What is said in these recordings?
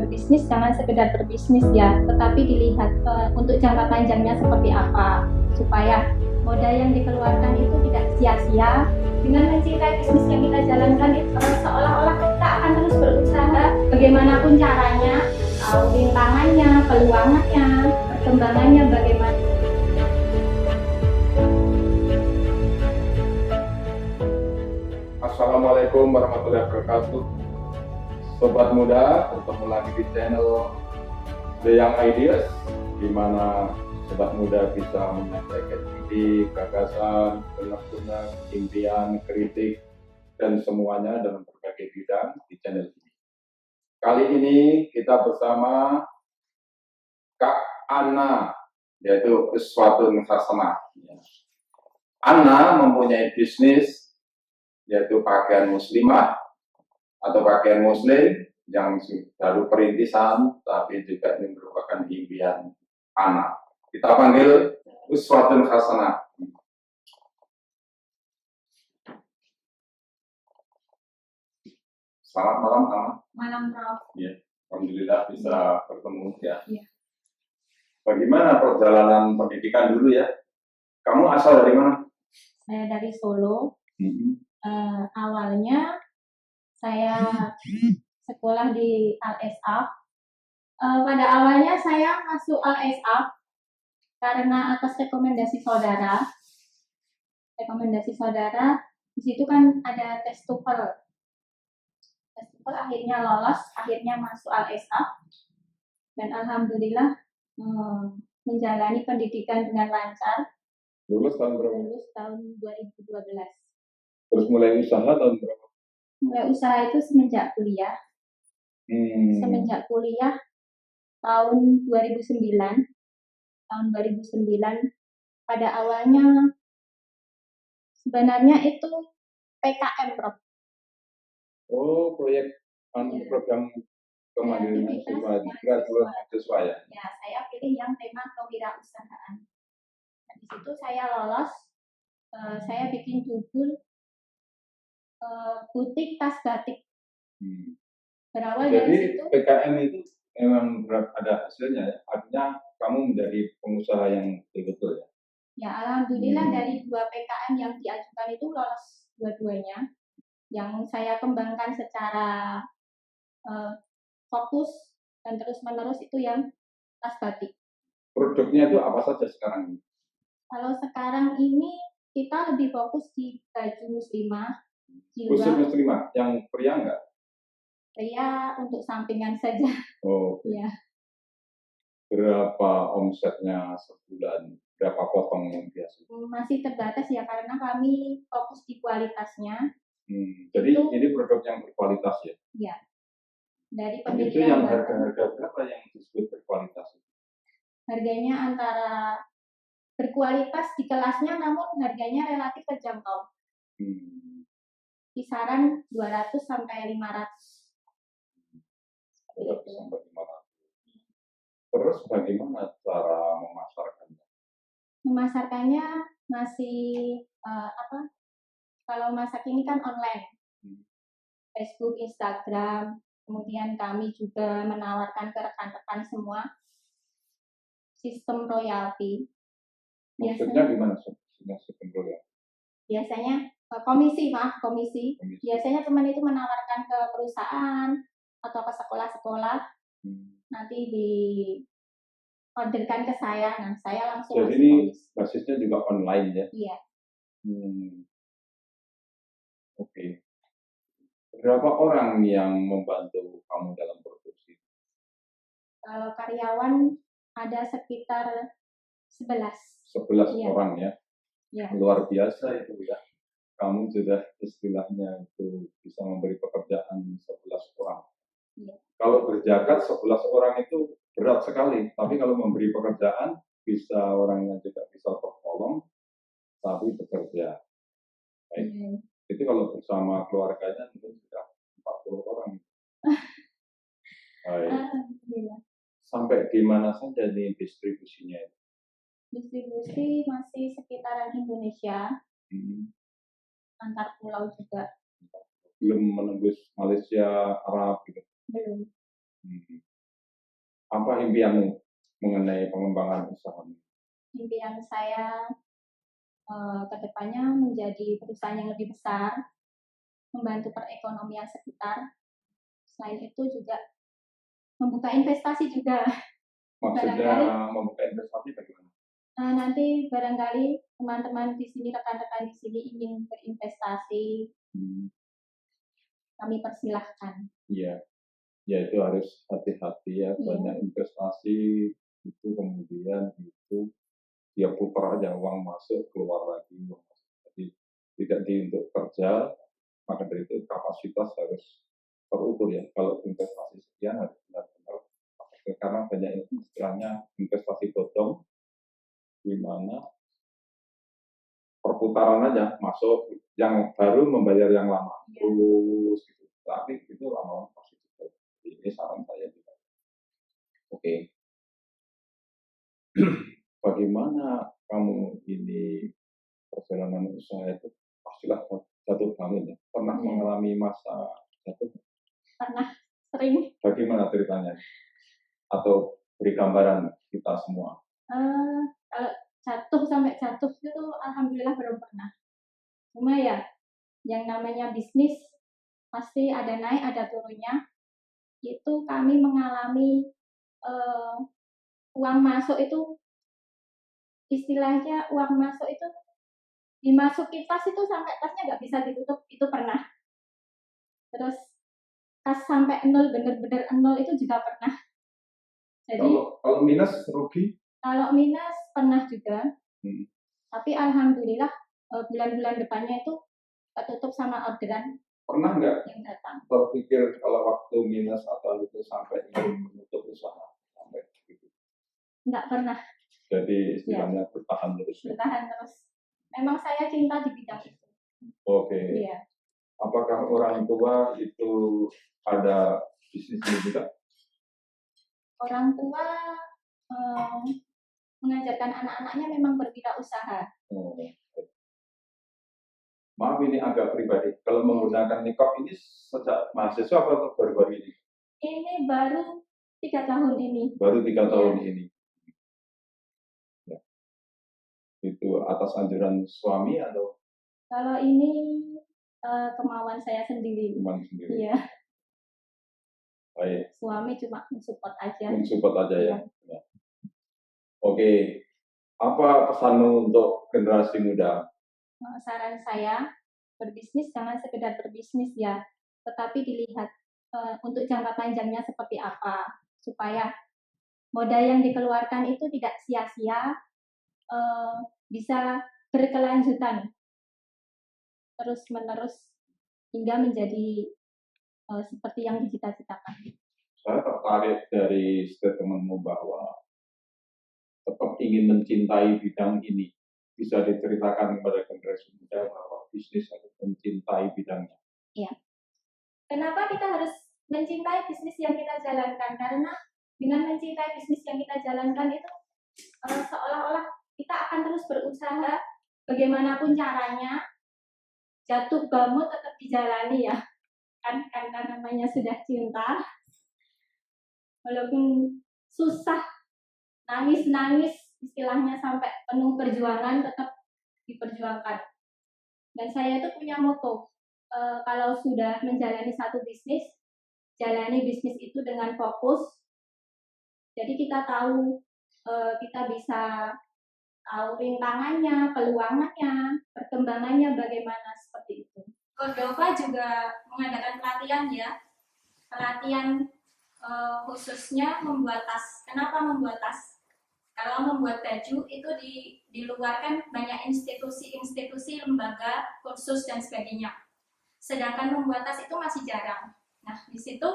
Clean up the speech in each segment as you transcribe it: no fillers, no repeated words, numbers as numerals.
berbisnis jangan sekedar berbisnis ya, tetapi dilihat untuk jangka panjangnya seperti apa, supaya modal yang dikeluarkan itu tidak sia-sia. Dengan mencintai bisnis yang kita jalankan itu seolah-olah kita akan terus berusaha bagaimanapun caranya, rintangannya, peluangnya, perkembangannya bagaimana. Assalamualaikum warahmatullahi wabarakatuh. Sobat muda, bertemu lagi di channel The Young Ideas, di mana sobat muda bisa menyampaikan ide, gagasan, unek-unek, impian, kritik, dan semuanya dalam berbagai bidang di channel ini. Kali ini kita bersama Kak Anna, yaitu Uswatun Hasanah. Anna mempunyai bisnis yaitu pakaian muslimah atau pakaian muslim yang baru perintisan, tapi juga ini merupakan impian Anna. Kita panggil Uswatun Hasanah. Selamat malam, Anna. Malam, Prof. Ya, alhamdulillah bisa bertemu ya. Ya. Bagaimana perjalanan pendidikan dulu ya? Kamu asal dari mana? Saya dari Solo. Awalnya saya sekolah di Al-Esaf. Pada awalnya saya masuk Al-Esaf karena atas rekomendasi saudara. Di situ kan ada tes TOEFL. Tes TOEFL akhirnya lolos, akhirnya masuk Al-Esaf. Dan alhamdulillah menjalani pendidikan dengan lancar. Lulus tahun berapa? Lulus tahun 2012. Terus mulai usaha tahun berapa? Mulai usaha itu semenjak kuliah. Semenjak kuliah tahun 2009. Tahun 2009 pada awalnya sebenarnya itu PKM, Prof. Oh, proyek program kemandirian mahasiswa ya? Ya, saya pilih yang tema kewirausahaan. Nah, di situ saya lolos, saya bikin judul butik tas batik. Berawal Jadi dari situ. PKM itu memang ada hasilnya ya? Artinya kamu menjadi pengusaha yang betul ya? Ya, alhamdulillah dari 2 PKM yang diajukan itu lolos dua-duanya. Yang saya kembangkan secara fokus dan terus-menerus itu yang tas batik. Produknya itu apa saja sekarang ini? Kalau sekarang ini kita lebih fokus di baju muslimah, khusus muslimah, yang pria enggak? Pria untuk sampingan saja. Oh, ya. Berapa omsetnya sebulan? Berapa potong yang biasa? Masih terbatas ya, karena kami fokus di kualitasnya. Jadi ini produk yang berkualitas ya? Iya. Dari pemilihan. Itu yang harga-harga berapa yang disebut berkualitas? Harganya antara berkualitas di kelasnya, namun harganya relatif terjangkau. Kisaran 200 sampai 500. 200 sampai 500. Terus bagaimana cara memasarkannya? Memasarkannya masih kalau masak ini kan online. Facebook, Instagram, kemudian kami juga menawarkan ke rekan-rekan semua sistem royalti. Maksudnya gimana sistem royalti? Biasanya komisi. Biasanya teman itu menawarkan ke perusahaan atau ke sekolah-sekolah, nanti orderkan ke saya, nah saya langsung. Jadi ini basisnya juga online ya? Iya. Oke. Berapa orang yang membantu kamu dalam produksi? Kalau karyawan ada sekitar 11. 11 iya. Orang ya? Ya. Luar biasa itu ya. Kamu sudah istilahnya itu bisa memberi pekerjaan 11 orang. Ya. Kalau berjagat 11 orang itu berat sekali, tapi kalau memberi pekerjaan bisa orangnya juga bisa tertolong, tapi bekerja. Baik. Itu kalau bersama keluarganya mungkin sudah 40 orang. Baik. Sampai di mana saja nih distribusinya? Distribusi masih sekitaran Indonesia, antar pulau juga. Belum menembus Malaysia, Arab gitu? Belum. Apa impianmu mengenai pengembangan usaha? Impian saya kedepannya menjadi perusahaan yang lebih besar, membantu perekonomian sekitar. Selain itu juga membuka investasi juga. Maksudnya membuka investasi bagaimana? Nanti barangkali teman-teman di sini, rekan-rekan di sini ingin berinvestasi, kami persilahkan. Iya, ya itu harus hati-hati ya, banyak investasi itu kemudian itu dia putar aja, uang masuk keluar lagi, uang masuk. Jadi tidak untuk kerja, maka dari itu kapasitas harus terukur ya. Kalau investasi sekian harus benar-benar, karena banyak istilahnya investasi bodong, di mana perputaran aja masuk yang baru membayar yang lama terus gitu. Tapi itu lama-lama pasti cukup. Ini saran saya juga. Oke. Bagaimana kamu ini perjalanan usaha itu pastilah jatuh bangun ya. Pernah mengalami masa jatuh? Pernah, sering. Bagaimana ceritanya? Atau beri gambaran kita semua? Kalau jatuh sampai jatuh itu alhamdulillah belum pernah. Cuma ya yang namanya bisnis pasti ada naik ada turunnya. Itu kami mengalami uang masuk itu, istilahnya uang masuk itu dimasuki tas itu sampai tasnya nggak bisa ditutup, itu pernah. Terus tas sampai nol, bener-bener nol itu juga pernah. Jadi kalau minus rugi? Kalau minus pernah juga. Tapi alhamdulillah bulan-bulan depannya itu ketutup sama orderan. Pernah nggak yang datang berpikir kalau waktu minus atau itu sampai ingin menutup usaha sampai gitu? Nggak pernah. Jadi istilahnya bertahan terus. Bertahan terus. Memang saya cinta di bidang itu. Oke. Iya. Apakah orang tua itu ada bisnis juga? Orang tua mengajarkan anak-anaknya memang berwirausaha. Maaf ini agak pribadi. Kalau menggunakan niqab ini sejak mahasiswa atau baru-baru ini? Ini baru 3 tahun ini. Baru 3 tahun ini. Ya. Itu atas anjuran suami atau? Kalau ini kemauan saya sendiri. Kemauan sendiri. Iya. Baik. Suami cuma mensupport aja. Mensupport aja ya. Ya. Oke. Apa pesanmu untuk generasi muda? Saran saya, berbisnis jangan sekedar berbisnis ya, tetapi dilihat untuk jangka panjangnya seperti apa, supaya modal yang dikeluarkan itu tidak sia-sia, bisa berkelanjutan terus-menerus hingga menjadi seperti yang dicita-citakan. Saya tertarik dari statementmu bahwa tetap ingin mencintai bidang ini. Bisa diceritakan kepada generasi muda bahwa bisnis harus mencintai bidangnya. Iya. Kenapa kita harus mencintai bisnis yang kita jalankan? Karena dengan mencintai bisnis yang kita jalankan itu seolah-olah kita akan terus berusaha bagaimanapun caranya, jatuh bangun tetap dijalani ya. Kan karena namanya sudah cinta. Walaupun susah, nangis-nangis, istilahnya sampai penuh perjuangan tetap diperjuangkan. Dan saya itu punya moto, kalau sudah menjalani satu bisnis, jalani bisnis itu dengan fokus. Jadi kita tahu, kita bisa tahu rintangannya, peluangannya, perkembangannya bagaimana, seperti itu. Cordova juga mengadakan pelatihan ya, pelatihan khususnya membuat tas. Kenapa membuat tas? Kalau membuat baju itu di luar kan banyak institusi-institusi, lembaga, kursus dan sebagainya. Sedangkan membuat tas itu masih jarang. Nah, di situ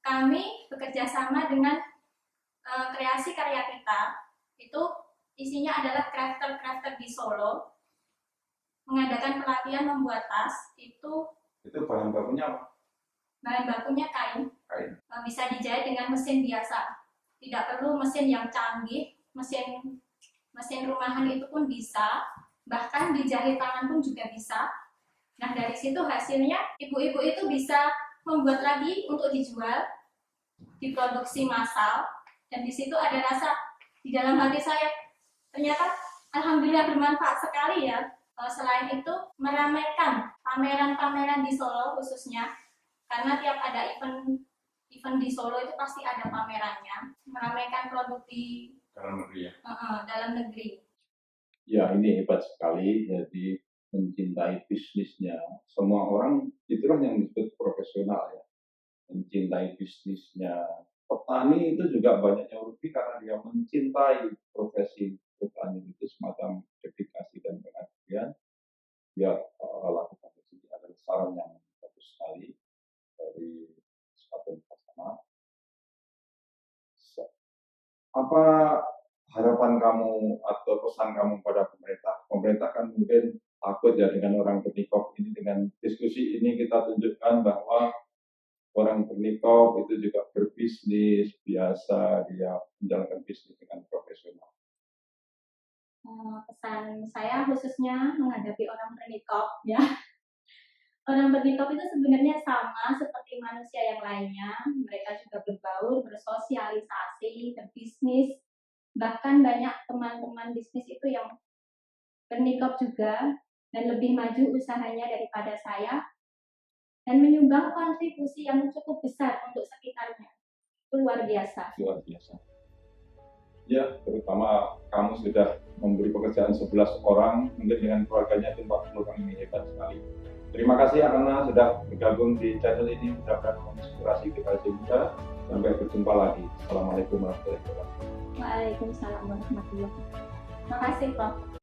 kami bekerja sama dengan kreasi karya kita. Itu isinya adalah crafter-crafter di Solo mengadakan pelatihan membuat tas. Itu bahan bakunya apa? Bahan bakunya kain. Bisa dijahit dengan mesin biasa. Tidak perlu mesin yang canggih. Mesin rumahan itu pun bisa, bahkan dijahit tangan pun juga bisa. Nah, dari situ hasilnya ibu-ibu itu bisa membuat lagi untuk dijual, diproduksi massal, Dan di situ ada rasa di dalam hati saya, ternyata alhamdulillah bermanfaat sekali ya. Selain itu meramaikan pameran-pameran di Solo khususnya, karena tiap ada event di Solo itu pasti ada pamerannya, meramaikan produk di dalam negeri ya. Dalam negeri. Ya, ini hebat sekali. Jadi mencintai bisnisnya. Semua orang itulah yang disebut profesional ya. Mencintai bisnisnya. Petani itu juga banyak yang rugi karena dia mencintai profesi petani itu, semacam dedikasi dan pengabdian. Dia lakukan itu adalah saran yang bagus sekali dari suatu customer. Apa harapan kamu atau pesan kamu pada pemerintah? Pemerintah kan mungkin takut ya dengan orang bernikah ini. Dengan diskusi ini kita tunjukkan bahwa orang bernikah itu juga berbisnis biasa, dia menjalankan bisnis dengan profesional. Pesan saya khususnya menghadapi orang bernikah ya. Orang bernikah itu sebenarnya sama seperti manusia yang lainnya. Mereka juga berbaur, bersosialisasi, berbisnis. Bahkan banyak teman-teman bisnis itu yang bernikah juga dan lebih maju usahanya daripada saya dan menyumbang kontribusi yang cukup besar untuk sekitarnya. Itu luar biasa. Luar biasa. Ya, terutama kamu sudah memberi pekerjaan 11 orang, mungkin dengan keluarganya itu 40 orang, ini hebat sekali. Terima kasih Ana sudah bergabung di channel ini, mudah-mudahan menginspirasi kita juga. Sampai berjumpa lagi. Assalamualaikum warahmatullahi wabarakatuh. Waalaikumsalam warahmatullahi wabarakatuh. Terima kasih, Prof.